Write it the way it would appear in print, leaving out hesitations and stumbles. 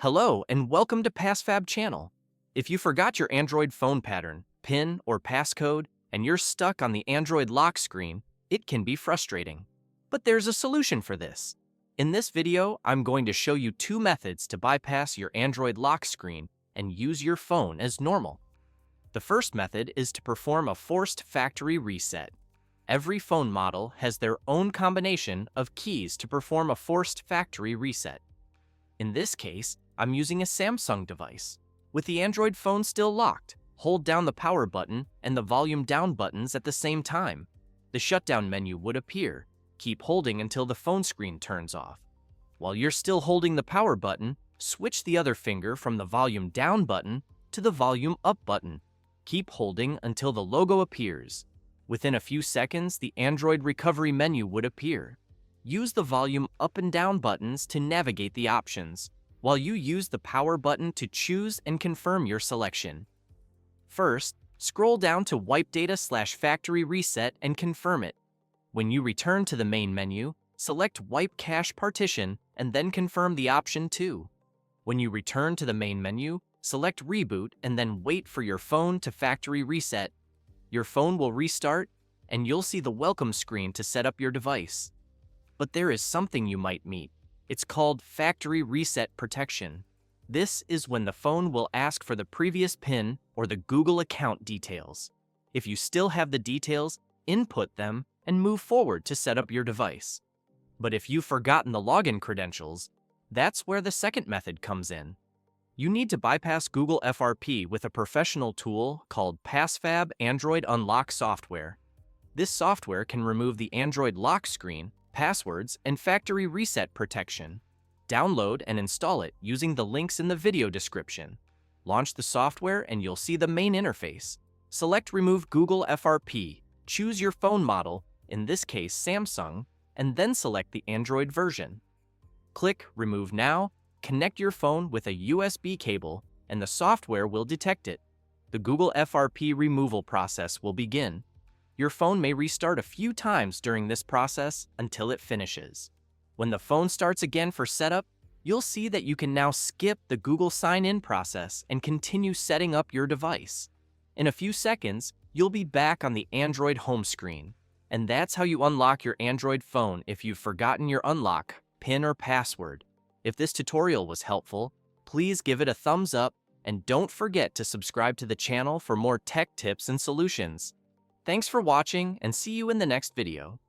Hello and welcome to PassFab channel. If you forgot your Android phone pattern, PIN, or passcode, and you're stuck on the Android lock screen, it can be frustrating. But there's a solution for this. In this video, I'm going to show you two methods to bypass your Android lock screen and use your phone as normal. The first method is to perform a forced factory reset. Every phone model has their own combination of keys to perform a forced factory reset. In this case, I'm using a Samsung device. With the Android phone still locked, hold down the power button and the volume down buttons at the same time. The shutdown menu would appear. Keep holding until the phone screen turns off. While you're still holding the power button, switch the other finger from the volume down button to the volume up button. Keep holding until the logo appears. Within a few seconds, the Android recovery menu would appear. Use the volume up and down buttons to navigate the options, while you use the power button to choose and confirm your selection. First, scroll down to Wipe Data/Factory Reset and confirm it. When you return to the main menu, select Wipe Cache Partition and then confirm the option too. When you return to the main menu, select Reboot and then wait for your phone to factory reset. Your phone will restart, and you'll see the welcome screen to set up your device. But there is something you might meet. It's called Factory Reset Protection. This is when the phone will ask for the previous PIN or the Google account details. If you still have the details, input them and move forward to set up your device. But if you've forgotten the login credentials, that's where the second method comes in. You need to bypass Google FRP with a professional tool called PassFab Android Unlock software. This software can remove the Android lock screen, passwords, and factory reset protection. Download and install it using the links in the video description. Launch the software and you'll see the main interface. Select Remove Google FRP, choose your phone model, in this case Samsung, and then select the Android version. Click Remove Now, connect your phone with a USB cable, and the software will detect it. The Google FRP removal process will begin. Your phone may restart a few times during this process until it finishes. When the phone starts again for setup, you'll see that you can now skip the Google sign-in process and continue setting up your device. In a few seconds, you'll be back on the Android home screen. And that's how you unlock your Android phone if you've forgotten your unlock, PIN, or password. If this tutorial was helpful, please give it a thumbs up and don't forget to subscribe to the channel for more tech tips and solutions. Thanks for watching and see you in the next video.